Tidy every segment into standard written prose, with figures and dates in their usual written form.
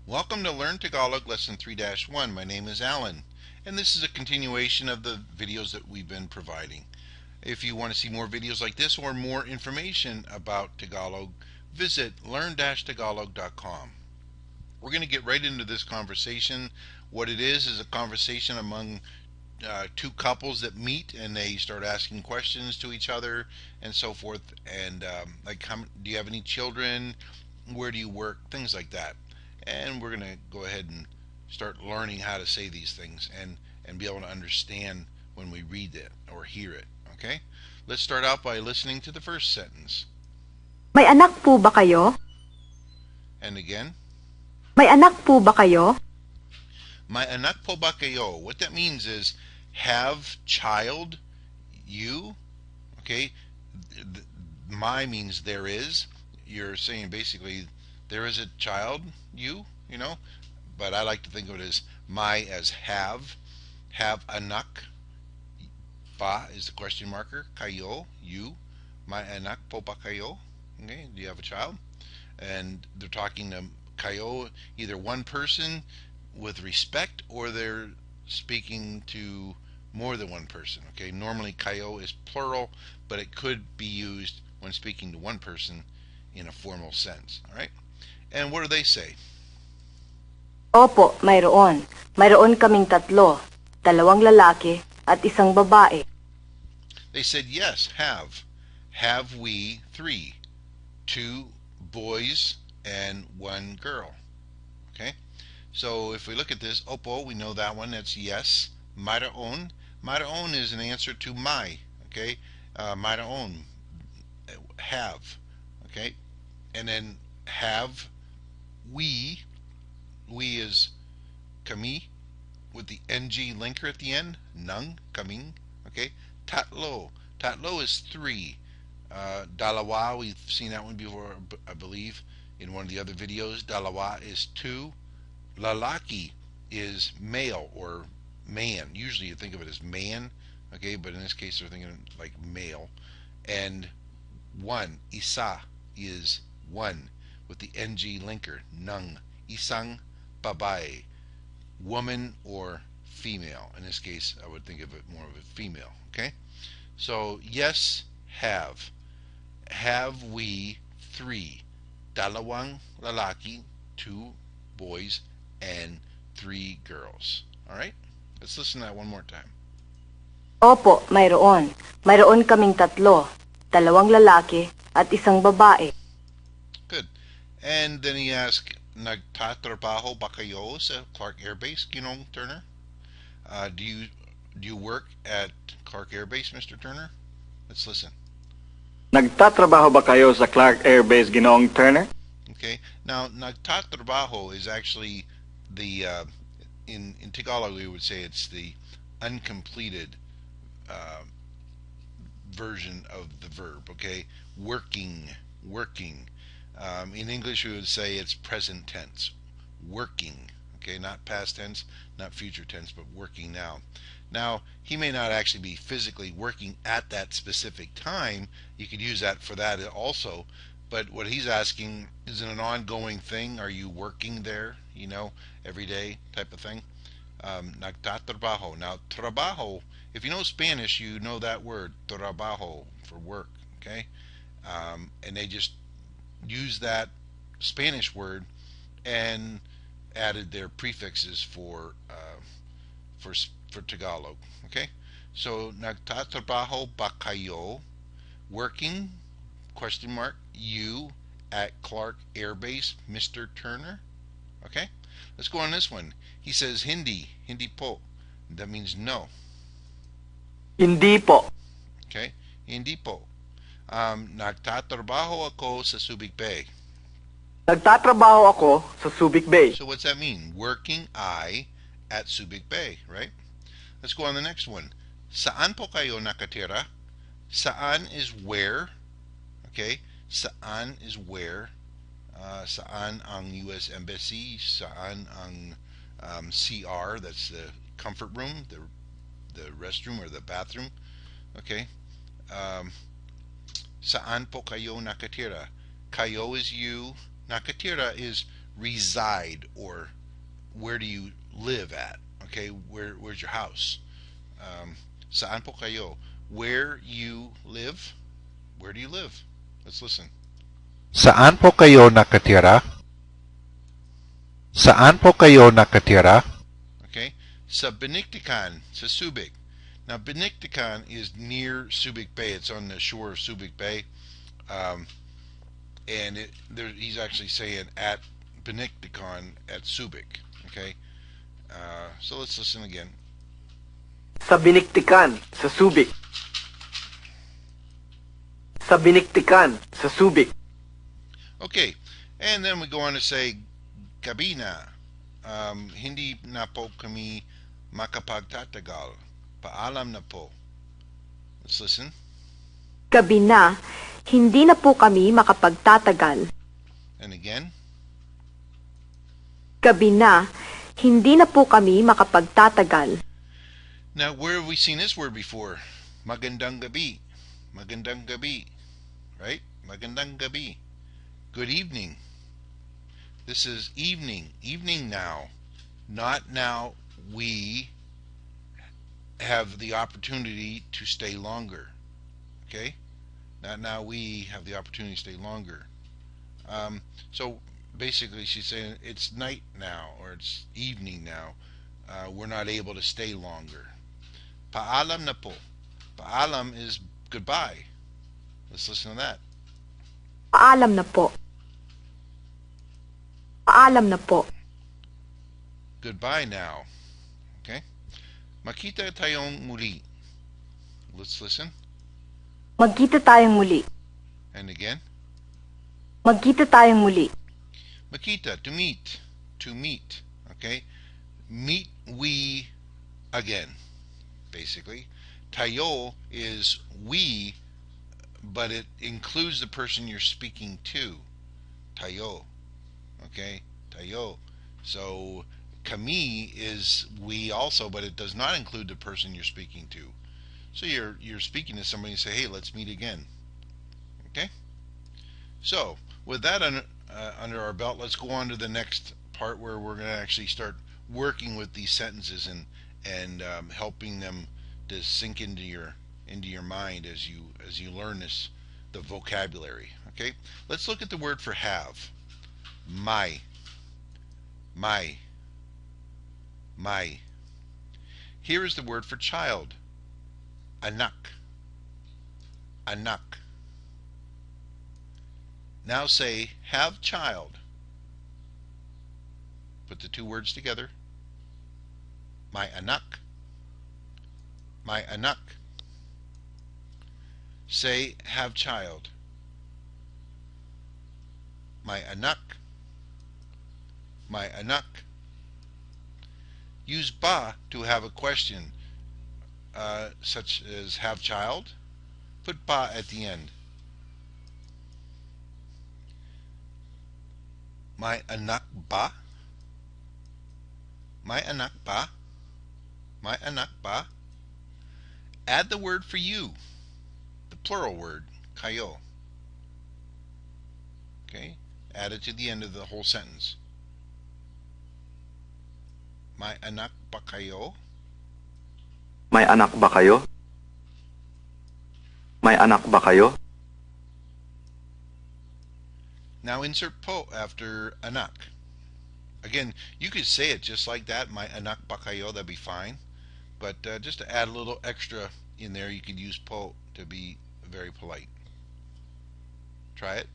Welcome to Learn Tagalog Lesson 3-1. My name is Alan, and this is a continuation of the videos that we've been providing. If you want to see more videos like this or more information about Tagalog, visit learn-tagalog.com. We're going to get right into this conversation. What it is a conversation among two couples that meet and they start asking questions to each other and so forth. And do you have any children? Where do you work? Things like that. And we're going to go ahead and start learning how to say these things and be able to understand when we read it or hear it. Okay? Let's start out by listening to the first sentence. May anak po ba kayo? And again, May anak po ba kayo? my anak po ba kayo? What that means is have child, you. Okay? My means there is. You're saying basically there is a child, you know, but I like to think of it as my as have anak. Ba is the question marker. Kayo, you. My anak po ba kayo? Okay, do you have a child? And they're talking to kayo, either one person with respect or they're speaking to more than one person. Okay, normally kayo is plural, but it could be used when speaking to one person in a formal sense. All right, and what do they say? Opo, mayroon. Mayroon kaming tatlo. Dalawang lalaki at isang babae. They said yes, have. Have we three? Two boys and one girl. Okay? So if we look at this, opo, we know that one, that's yes. Mayroon. Mayroon is an answer to my. Okay? Mayroon. Have. Okay? And then have we. We is kami with the ng linker at the end. Nung, kaming. Okay? Tatlo. Tatlo is three. Dalawa, we've seen that one before, I believe, in one of the other videos. Dalawa is two. Lalaki is male or man. Usually you think of it as man, okay, but in this case they're thinking like male. And one, isa, is one with the ng linker. Nung, isang babae, woman or female. In this case, I would think of it more of a female. Okay, so yes, have. Have we three? Dalawang lalaki, two boys, and three girls. All right, let's listen to that one more time. Opo, mayroon. Mayroon kaming tatlo. Dalawang lalaki at isang babae. Good. And then he asked, nagtatrabaho ba kayo sa Clark Air Base, Ginong Turner? Do you work at Clark Air Base, Mr. Turner? Let's listen. Nagtatrabaho ba kayo sa Clark Air Base, Ginoong Turner? Okay. Now, nagtatrabaho is actually the in Tagalog we would say it's the uncompleted uh, version of the verb. Okay, working, working. In English, we would say it's present tense, working. Okay, not past tense, not future tense, but working now. Now, he may not actually be physically working at that specific time. You could use that for that also. But what he's asking, is it an ongoing thing? Are you working there, every day type of thing? Nagtatrabaho. Now, trabajo, if you know Spanish, you know that word, trabajo, for work, okay? And they just use that Spanish word and added their prefixes for Tagalog. Okay, so nagtatrabaho ba kayo, working, question mark, you at Clark Air Base, Mr. Turner? Okay, let's go on this one. He says hindi po. That means no. Hindi po. Okay, hindi po. Nagtatrabaho ako sa Subic Bay. Nagtatrabaho ako sa Subic Bay. So what's that mean? Working I at Subic Bay, right? Let's go on the next one. Saan po kayo nakatira? Saan is where. Okay? Saan is where. Saan ang U.S. Embassy. Saan ang CR. That's the comfort room, the restroom or the bathroom. Okay? Saan po kayo nakatira? Kayo is you. Nakatira is reside, or where do you live at? Okay, where's your house? Saan po kayo? Where you live? Where do you live? Let's listen. Saan po kayo nakatira? Saan po kayo nakatira? Okay, sa Benictican, sa Subic. Now, Benictican is near Subic Bay. It's on the shore of Subic Bay. And he's actually saying at Benicticon at Subic. Okay, so let's listen again. Sa Biniktikan, sa Subic. Sa Biniktikan, sa Subic. Okay, and then we go on to say, gabi na. Hindi na po kami makapagtatagal. Paalam na po. Let's listen. Gabi na, hindi na po kami makapagtatagal. And again. Gabi na, hindi na po kami makapagtatagal. Now, where have we seen this word before? Magandang gabi. Magandang gabi. Right? Magandang gabi. Good evening. This is evening. Evening now. Not now we have the opportunity to stay longer. Okay? Not now we have the opportunity to stay longer. So basically she's saying it's night now, or it's evening now. We're not able to stay longer. Paalam na po. Paalam is goodbye. Let's listen to that. Paalam na po. Paalam na po. Goodbye now. Okay? Makita tayong muli. Let's listen. Magkita tayong muli. And again. Magkita tayong muli. Makita, to meet. To meet. Okay? Meet we again. Basically. Tayo is we, but it includes the person you're speaking to. Tayo. Okay? Tayo. So, kami is we also, but it does not include the person you're speaking to. So you're speaking to somebody and say, hey, let's meet again. Okay? So, with that under our belt, let's go on to the next part where we're going to actually start working with these sentences and helping them to sink into your mind as you learn the vocabulary. Okay, let's look at the word for have. My. Here is the word for child. Anak. Now say have child. Put the two words together. My anak. Say have child. My anak. Use ba to have a question, such as have child. Put ba at the end. My anak ba? Add the word for you, the plural word, kayo. Okay? Add it to the end of the whole sentence. May anak ba kayo? May anak ba kayo? May anak ba kayo? Now insert po after anak. Again, you could say it just like that, my anak ba kayo, that'd be fine. But just to add a little extra in there, you could use po to be very polite. Try it.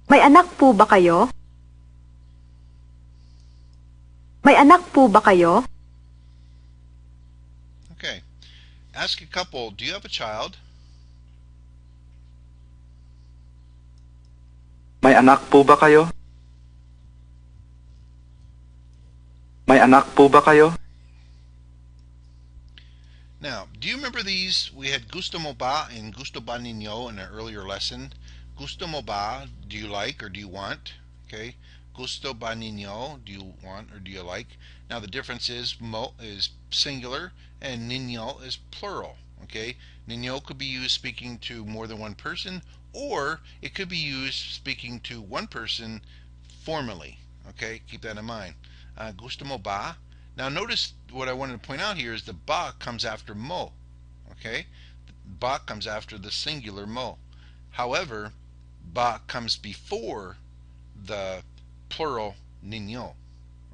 May anak po ba kayo? May anak po ba kayo? Okay. Ask a couple, do you have a child? May anak po ba kayo? May anak po ba kayo? Now, do you remember these? We had gusto mo ba and gusto ba ninyo in an earlier lesson. Gusto mo ba, do you like or do you want? Okay. Gusto ba ninyo, do you want or do you like? Now the difference is mo is singular and ninyo is plural. Okay. Ninyo could be used speaking to more than one person, or it could be used speaking to one person formally. Okay, keep that in mind. Gusto mo ba? Now notice what I wanted to point out here is the ba comes after mo. Okay, ba comes after the singular mo. However, ba comes before the plural ninyo.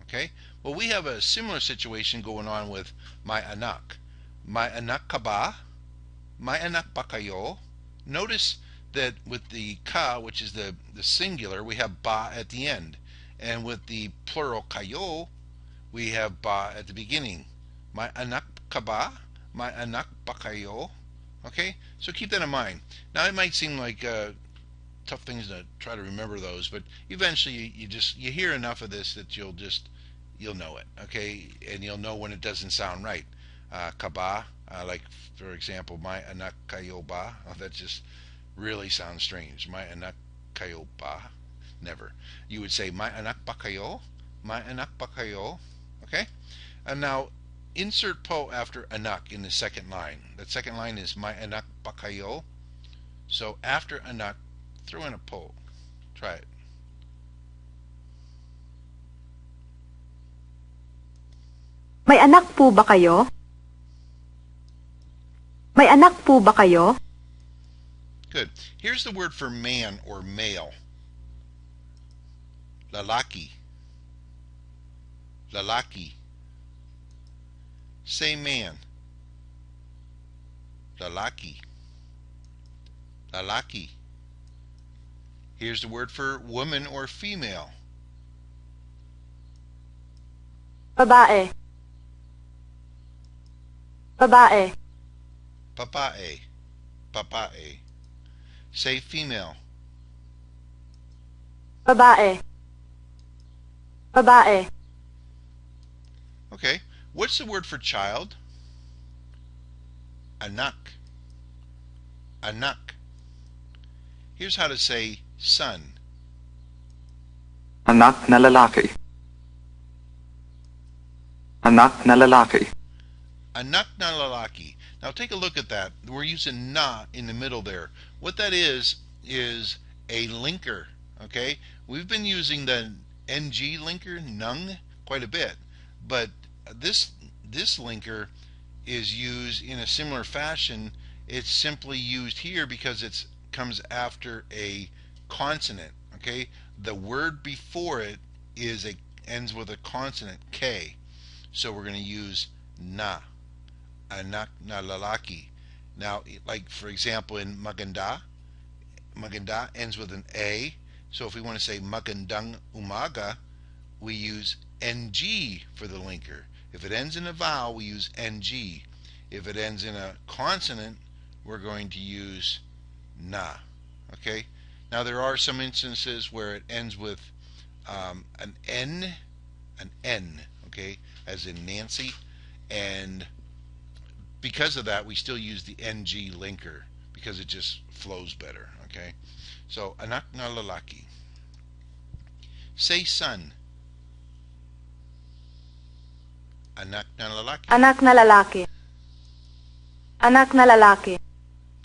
Okay, well, we have a similar situation going on with my anak. My anak ka ba? My anak ba kayo? Notice that with the ka, which is the singular, we have ba at the end. And with the plural kayo, we have ba at the beginning. My anak ka ba? My anak ba kayo? Okay, so keep that in mind. Now, it might seem like tough things to try to remember those, but eventually you hear enough of this that you'll know it. Okay, and you'll know when it doesn't sound right. Kaba, like for example, my anak kayo ba? Oh, that just really sounds strange. My anak kayo ba? Never. You would say my anak ba kayo? My anak ba kayo? Okay, and now insert po after anak in the second line. That second line is my anak ba kayo? So after anak, throw in a po. Try it. May anak po ba kayo? May anak po ba kayo? Good. Here's the word for man or male. Lalaki. Lalaki. Say man. Lalaki. Lalaki. Here's the word for woman or female. Babae. Babae. Papae. Papae. Say female. Babae. Babae. Okay. What's the word for child? Anak. Anak. Here's how to say son. Anak na lalaki. Anak na lalaki. Anak na lalaki. Now take a look at that. We're using na in the middle there. What that is a linker. Okay? We've been using the ng linker, nung, quite a bit. But this linker is used in a similar fashion. It's simply used here because it comes after a consonant. Okay? The word before it ends with a consonant K. So we're going to use na. Anak na lalaki. Now, like for example in maganda, maganda ends with an A. So if we want to say magandang umaga, we use ng for the linker. If it ends in a vowel, we use ng. If it ends in a consonant, we're going to use na. Okay? Now there are some instances where it ends with an N, okay, as in Nancy, and because of that we still use the ng linker because it just flows better. Okay, so anak na lalaki. Say son. Anak na lalaki. Anak na lalaki. Anak na lalaki.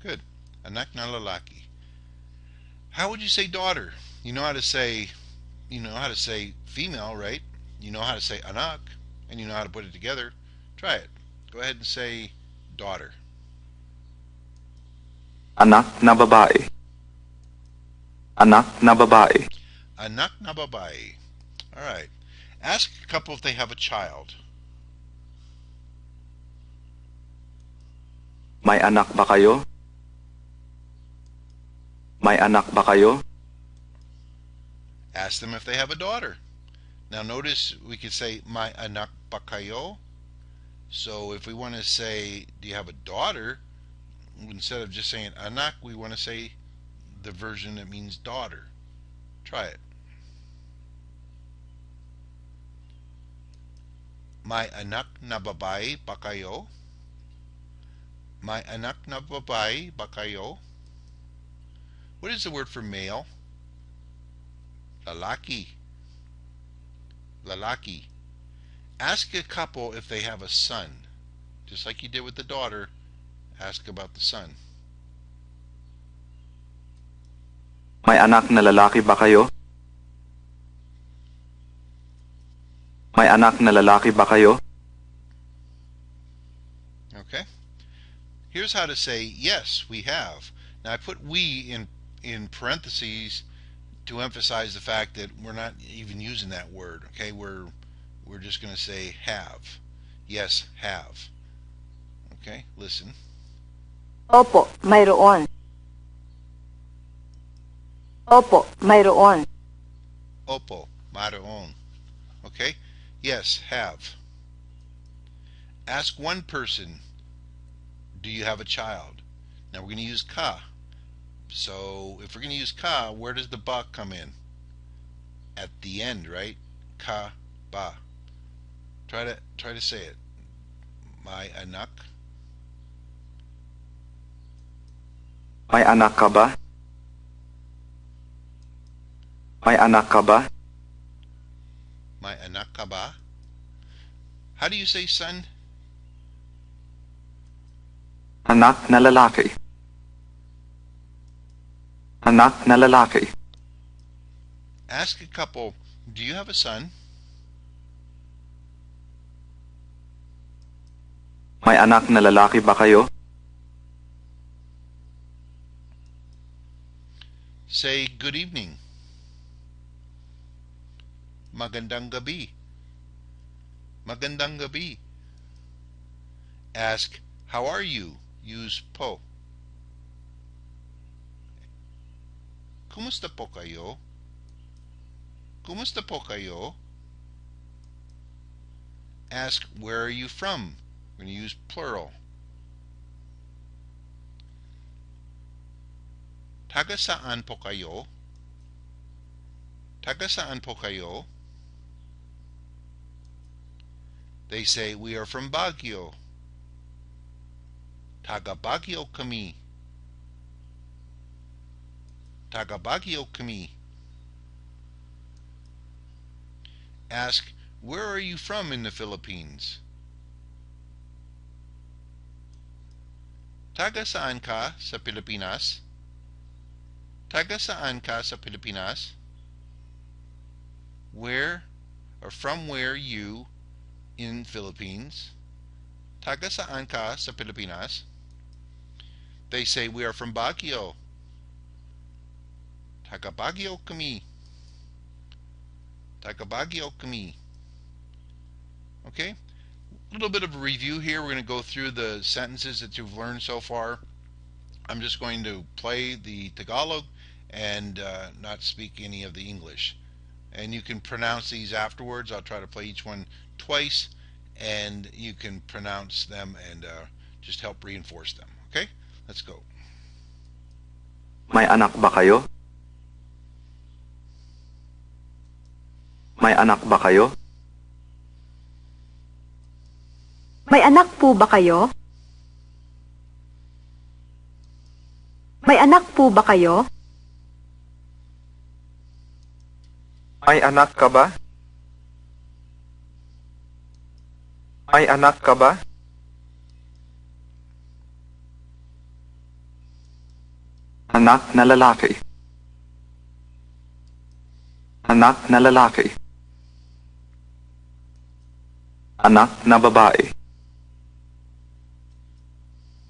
Good. Anak na lalaki. How would you say daughter? You know how to say female, right? You know how to say anak, and you know how to put it together. Try it. Go ahead and say daughter. Anak na babae. Anak na babae. Anak na babae. All right. Ask a couple if they have a child. May anak ba kayo? May anak ba kayo? Ask them if they have a daughter. Now notice we could say my anak ba kayo. So if we want to say do you have a daughter, instead of just saying anak, we want to say the version that means daughter. Try it. My anak na babae ba kayo? My anak na babae ba kayo? What is the word for male? Lalaki. Lalaki. Ask a couple if they have a son. Just like you did with the daughter, ask about the son. May anak na lalaki ba kayo? May anak na lalaki ba kayo? Okay? Here's how to say, yes, we have. Now, I put we in parentheses to emphasize the fact that we're not even using that word, okay? We're just going to say have. Yes, have. Okay, listen. Opo, mayroon. Opo, mayroon. Opo, mayroon. Okay? Yes, have. Ask one person, do you have a child? Now we're going to use ka. So if we're going to use ka, where does the ba come in? At the end, right? Ka ba. Try to say it. May anak. May anak ka ba? May anak ka ba? May anak ka ba? How do you say son? Anak na lalaki. Anak na lalaki. Ask a couple, do you have a son? May anak na lalaki ba kayo? Say good evening. Magandang gabi. Magandang gabi. Ask, how are you? Use po. Kumusta po kayo? Kumusta po kayo? Ask, where are you from? We're going to use plural. Taga saan po kayo? Taga saan po kayo? They say, we are from Baguio. Taga Baguio kami. Taga Baguio kami. Ask, where are you from in the Philippines? Taga saan ka sa Pilipinas? Taga saan ka sa Pilipinas? Where or from where you in Philippines? Taga saan ka sa Pilipinas? They say, we are from Baguio. Taga Baguio kami. Taga Baguio kami. Okay? A little bit of a review here. We're going to go through the sentences that you've learned so far. I'm just going to play the Tagalog and not speak any of the English. And you can pronounce these afterwards. I'll try to play each one twice, and you can pronounce them and just help reinforce them. Okay? Let's go. May anak ba kayo? May anak ba kayo? May anak po ba kayo? May anak po ba kayo? May anak ka ba? May anak ka ba? Anak na lalaki. Anak na lalaki. Anak na babae.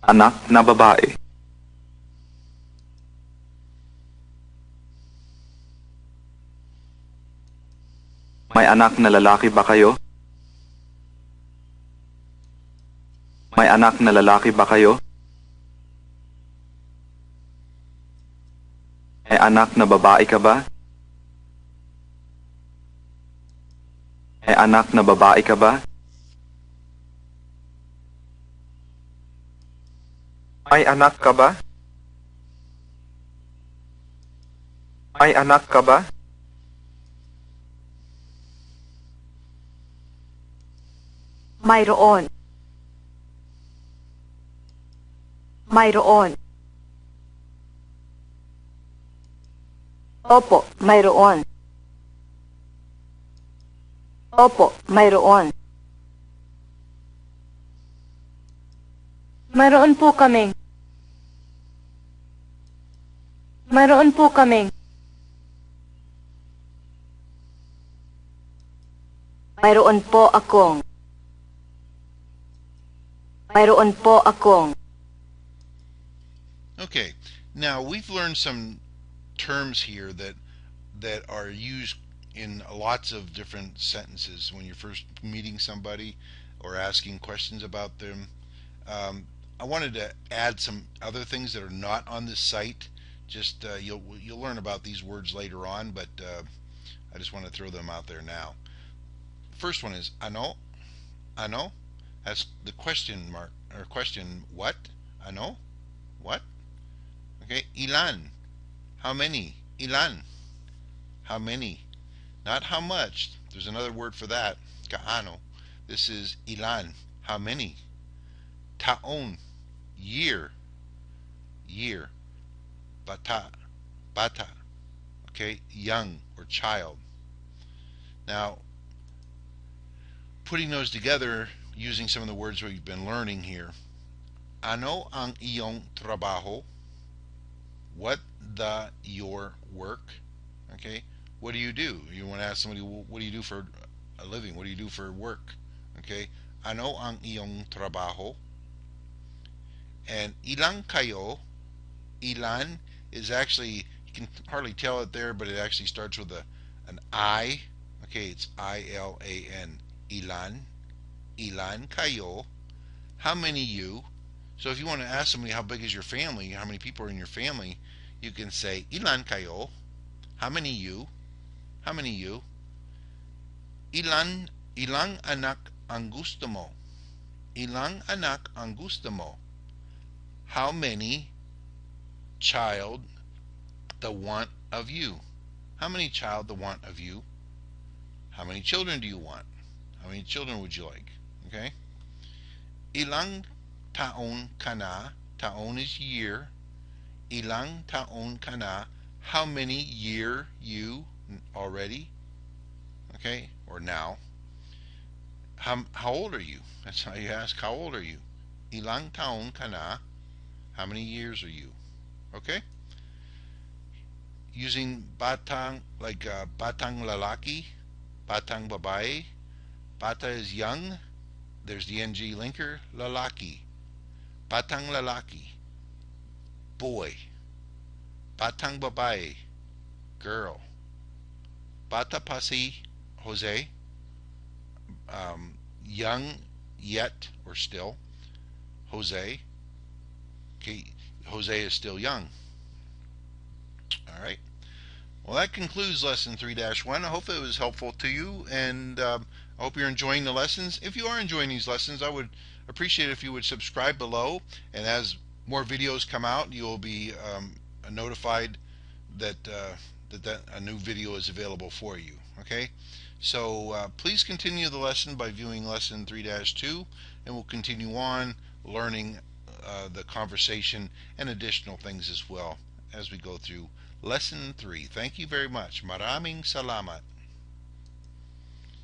Anak na babae. May anak na lalaki ba kayo? May anak na lalaki ba kayo? May anak na babae ka ba? May anak na babae ka ba? May anak ka ba? May anak ka ba? Mayroon. Mayroon. Opo, mayroon. Opo, mayroon. Mayroon po kaming. Mayroon po kaming. Mayroon po akong. Mayroon po akong. Okay, now we've learned some terms here that are used in lots of different sentences when you're first meeting somebody or asking questions about them. I wanted to add some other things that are not on this site. Just you'll learn about these words later on, but I just want to throw them out there now. First one is ano. Ano. That's the question mark or question what. Ano. What? Okay. Ilan. How many? Ilan. How many? Not how much. There's another word for that. Kaano. This is ilan. How many? Taon. Year. Year. Bata. Bata. Okay. Young or child. Now, putting those together using some of the words we've been learning here. Ano ang iyong trabaho? What the your work? Okay. What do you do? You want to ask somebody, what do you do for a living? What do you do for work? Okay. Ano ang iyong trabaho? And ilang kayo? Ilan is actually, you can hardly tell it there, but it actually starts with an I. Okay, it's I-L-A-N. Ilan. Ilan kayo? How many you? So if you want to ask somebody how big is your family, how many people are in your family, you can say ilan kayo? How many you? How many you? Ilang anak ang gusto mo? Ilang anak ang gusto mo? How many child the want of you? How many child the want of you? How many children do you want? How many children would you like? Okay. Ilang taon ka na? Taon is year. Ilang taon ka na? How many year you already? Okay, or now. How old are you? That's how you ask. How old are you? Ilang taon ka na? How many years are you? Okay. Using batang like batang lalaki, batang babae. Bata is young. There's the ng linker. Lalaki. Batang lalaki. Boy. Batang babae. Girl. Bata pa si Jose. Young yet or still. Jose. Okay. Jose is still young. All right. Well, that concludes lesson 3-1. I hope it was helpful to you, and I hope you're enjoying the lessons. If you are enjoying these lessons, I would appreciate if you would subscribe below, and as more videos come out, you'll be notified that, that a new video is available for you. Okay? So please continue the lesson by viewing lesson 3-2, and we'll continue on learning the conversation and additional things as well as we go through Lesson 3. Thank you very much. Maraming salamat.